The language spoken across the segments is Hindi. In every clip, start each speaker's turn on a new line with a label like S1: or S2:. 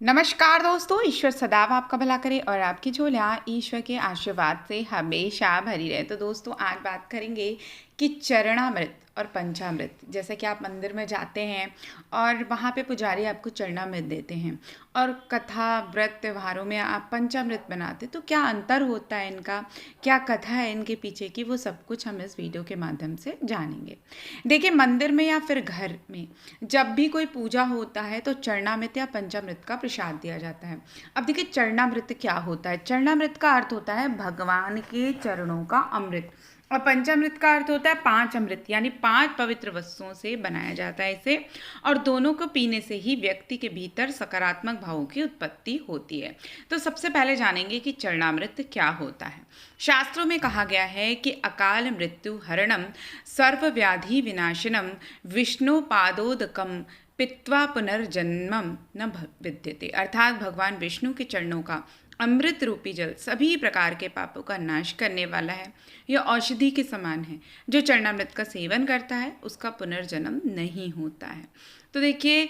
S1: नमस्कार दोस्तों, ईश्वर सदैव आपका भला करे और आपकी झोलियाँ ईश्वर के आशीर्वाद से हमेशा भरी रहे। तो दोस्तों आज बात करेंगे कि चरणामृत और पंचामृत। जैसे कि आप मंदिर में जाते हैं और वहाँ पे पुजारी आपको चरणामृत देते हैं और कथा व्रत त्योहारों में आप पंचामृत बनाते, तो क्या अंतर होता है इनका, क्या कथा है इनके पीछे की, वो सब कुछ हम इस वीडियो के माध्यम से जानेंगे। देखिए, मंदिर में या फिर घर में जब भी कोई पूजा होता है तो चरणामृत या पंचामृत का प्रसाद दिया जाता है। अब देखिए, चरणामृत क्या होता है। चरणामृत का अर्थ होता है भगवान के चरणों का अमृत, और पंचामृत का अर्थ होता है पांच अमृत, यानी पांच पवित्र वस्तुओं से बनाया जाता है इसे, और दोनों को पीने से ही व्यक्ति के भीतर सकारात्मक भावों की उत्पत्ति होती है। तो सबसे पहले जानेंगे कि चरणामृत क्या होता है। शास्त्रों में कहा गया है कि अकाल मृत्यु हरणम सर्वव्याधि विनाशनम विष्णु पादोदकम पित्वा पुनर्जन्मम न विद्यते, अर्थात भगवान विष्णु के चरणों का अमृत रूपी जल सभी प्रकार के पापों का नाश करने वाला है। यह औषधि के समान है। जो चरणामृत का सेवन करता है उसका पुनर्जन्म नहीं होता है। तो देखिए,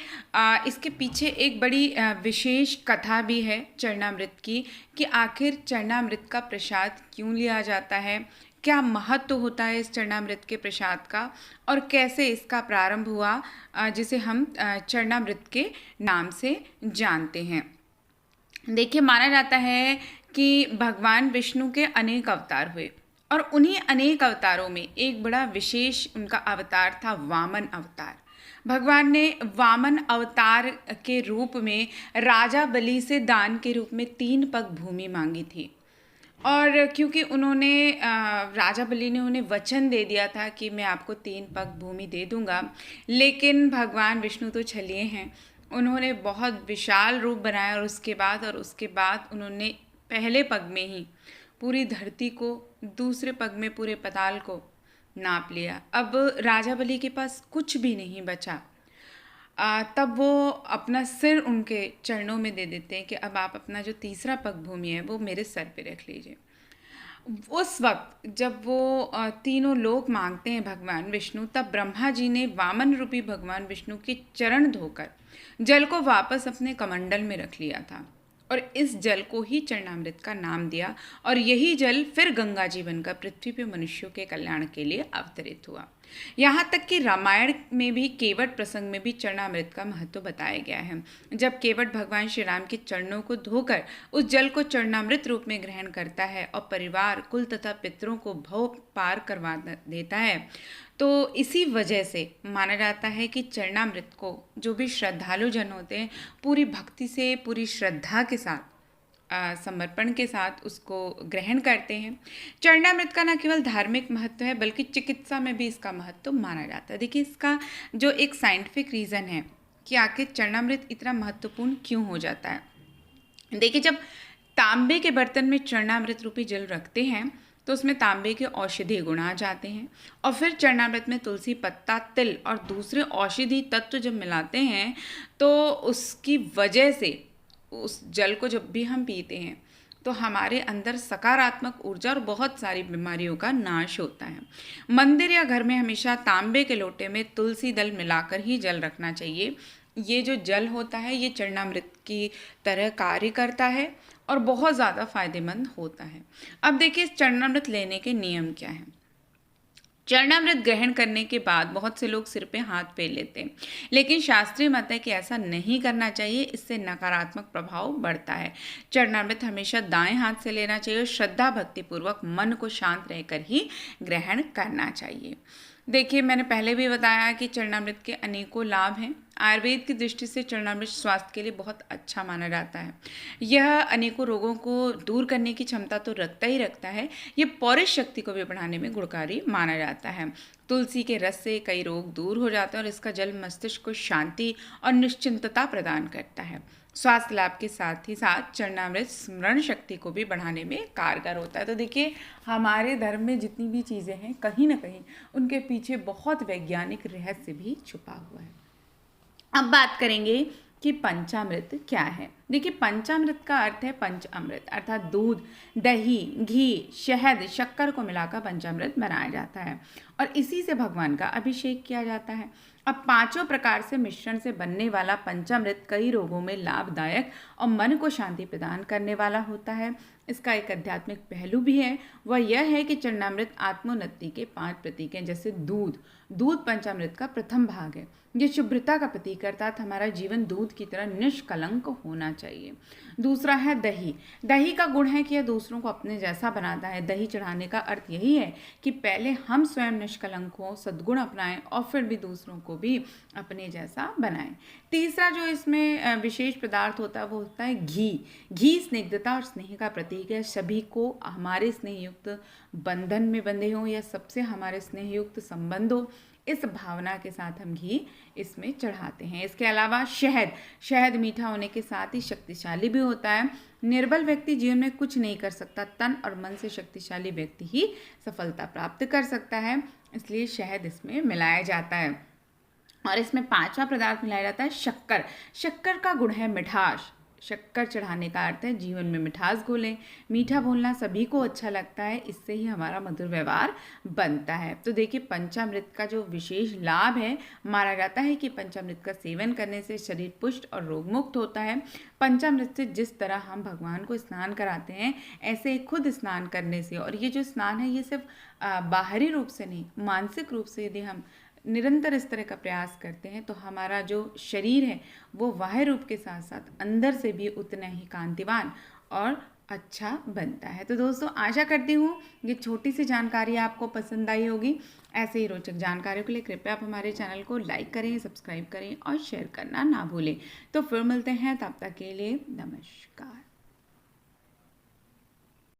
S1: इसके पीछे एक बड़ी विशेष कथा भी है चरणामृत की, कि आखिर चरणामृत का प्रसाद क्यों लिया जाता है, क्या महत्व होता है इस चरणामृत के प्रसाद का, और कैसे इसका प्रारंभ हुआ, जिसे हम चरणामृत के नाम से जानते हैं। देखिए, माना जाता है कि भगवान विष्णु के अनेक अवतार हुए और उन्हीं अनेक अवतारों में एक बड़ा विशेष उनका अवतार था वामन अवतार। भगवान ने वामन अवतार के रूप में राजा बलि से दान के रूप में 3 पग भूमि मांगी थी, और क्योंकि उन्होंने राजा बलि ने उन्हें वचन दे दिया था कि मैं आपको 3 पग भूमि दे दूंगा, लेकिन भगवान विष्णु तो छलिए हैं। उन्होंने बहुत विशाल रूप बनाया और उसके बाद उन्होंने पहले पग में ही पूरी धरती को, दूसरे पग में पूरे पताल को नाप लिया। अब राजा बलि के पास कुछ भी नहीं बचा। तब वो अपना सिर उनके चरणों में दे देते हैं कि अब आप अपना जो तीसरा पग भूमि है वो मेरे सर पे रख लीजिए। उस वक्त जब वो तीनों लोग मांगते हैं भगवान विष्णु, तब ब्रह्मा जी ने वामन रूपी भगवान विष्णु के चरण धोकर जल को वापस अपने कमंडल में रख लिया था, और इस जल को ही चरणामृत का नाम दिया, और यही जल फिर गंगा जी बनकर पृथ्वी पर मनुष्यों के कल्याण के लिए अवतरित हुआ। यहाँ तक कि रामायण में भी केवट प्रसंग में भी चरणामृत का महत्व बताया गया है। जब केवट भगवान श्री राम के चरणों को धोकर उस जल को चरणामृत रूप में ग्रहण करता है और परिवार, कुल तथा पितरों को भव पार करवा देता है, तो इसी वजह से माना जाता है कि चरणामृत को जो भी श्रद्धालु जन होते हैं पूरी भक्ति से, पूरी श्रद्धा के साथ, समर्पण के साथ उसको ग्रहण करते हैं। चरणामृत का न केवल धार्मिक महत्व है बल्कि चिकित्सा में भी इसका महत्व माना जाता है। देखिए, इसका जो एक साइंटिफिक रीज़न है कि आखिर चरणामृत इतना महत्वपूर्ण क्यों हो जाता है। देखिए, जब तांबे के बर्तन में चरणामृत रूपी जल रखते हैं तो उसमें तांबे के औषधीय गुण आ जाते हैं, और फिर चरणामृत में तुलसी पत्ता, तिल और दूसरे औषधि तत्व जब मिलाते हैं तो उसकी वजह से उस जल को जब भी हम पीते हैं तो हमारे अंदर सकारात्मक ऊर्जा और बहुत सारी बीमारियों का नाश होता है। मंदिर या घर में हमेशा तांबे के लोटे में तुलसी दल मिलाकर ही जल रखना चाहिए। ये जो जल होता है ये चरणामृत की तरह कार्य करता है और बहुत ज़्यादा फायदेमंद होता है। अब देखिए, चरणामृत लेने के नियम क्या हैं। चरणामृत ग्रहण करने के बाद बहुत से लोग सिर पे हाथ फेर लेते हैं, लेकिन शास्त्रीय मत है कि ऐसा नहीं करना चाहिए, इससे नकारात्मक प्रभाव बढ़ता है। चरणामृत हमेशा दाएं हाथ से लेना चाहिए और श्रद्धा भक्ति पूर्वक मन को शांत रहकर ही ग्रहण करना चाहिए। देखिए, मैंने पहले भी बताया कि चरणामृत के अनेकों लाभ हैं। आयुर्वेद की दृष्टि से चरणामृत स्वास्थ्य के लिए बहुत अच्छा माना जाता है। यह अनेकों रोगों को दूर करने की क्षमता तो रखता ही रखता है, ये पौरुष शक्ति को भी बढ़ाने में गुणकारी माना जाता है। तुलसी के रस से कई रोग दूर हो जाते हैं और इसका जल मस्तिष्क को शांति और निश्चिंतता प्रदान करता है। स्वास्थ्य लाभ के साथ ही साथ चरणामृत स्मरण शक्ति को भी बढ़ाने में कारगर होता है। तो देखिए, हमारे धर्म में जितनी भी चीज़ें हैं कहीं ना कहीं उनके पीछे बहुत वैज्ञानिक रहस्य भी छुपा हुआ है। अब बात करेंगे कि पंचामृत क्या है। देखिए, पंचामृत का अर्थ है पंच अमृत, अर्थात दूध, दही, घी, शहद, शक्कर को मिलाकर पंचामृत बनाया जाता है और इसी से भगवान का अभिषेक किया जाता है। अब पांचों प्रकार से मिश्रण से बनने वाला पंचामृत कई रोगों में लाभदायक और मन को शांति प्रदान करने वाला होता है। इसका एक आध्यात्मिक पहलू भी है, वह यह है कि चरणामृत आत्मोन्नति के 5 प्रतीक हैं। जैसे दूध, दूध पंचामृत का प्रथम भाग है। ये शुभ्रता का प्रतीक अर्थात हमारा जीवन दूध की तरह निष्कलंक होना चाहिए। दूसरा है दही। दही का गुण है कि यह दूसरों को अपने जैसा बनाता है। दही चढ़ाने का अर्थ यही है कि पहले हम स्वयं निष्कलंक हों, सद्गुण अपनाएं और फिर भी दूसरों को भी अपने जैसा बनाएं। तीसरा जो इसमें विशेष पदार्थ होता है वो होता है घी। घी स्निग्धता और स्नेह का प्रतीक है। सभी को हमारे स्नेहयुक्त बंधन में बंधे हों या सबसे हमारे स्नेहयुक्त संबंध हो, इस भावना के साथ हम घी इसमें चढ़ाते हैं। इसके अलावा शहद, शहद मीठा होने के साथ ही शक्तिशाली भी होता है। निर्बल व्यक्ति जीवन में कुछ नहीं कर सकता, तन और मन से शक्तिशाली व्यक्ति ही सफलता प्राप्त कर सकता है, इसलिए शहद इसमें मिलाया जाता है। और इसमें पांचवा पदार्थ मिलाया जाता है शक्कर। शक्कर का गुण है मिठास। शक्कर चढ़ाने का अर्थ है जीवन में मिठास घोलें। मीठा बोलना सभी को अच्छा लगता है, इससे ही हमारा मधुर व्यवहार बनता है। तो देखिए पंचामृत का जो विशेष लाभ है, माना जाता है कि पंचामृत का सेवन करने से शरीर पुष्ट और रोगमुक्त होता है। पंचामृत से जिस तरह हम भगवान को स्नान कराते हैं, ऐसे खुद स्नान करने से, और ये जो स्नान है ये सिर्फ बाहरी रूप से नहीं, मानसिक रूप से यदि हम निरंतर इस तरह का प्रयास करते हैं तो हमारा जो शरीर है वो बाह्य रूप के साथ साथ अंदर से भी उतना ही कांतिवान और अच्छा बनता है। तो दोस्तों आशा करती हूँ ये छोटी सी जानकारी आपको पसंद आई होगी। ऐसे ही रोचक जानकारियों के लिए कृपया आप हमारे चैनल को लाइक करें, सब्सक्राइब करें और शेयर करना ना भूलें। तो फिर मिलते हैं, तब तक के लिए नमस्कार।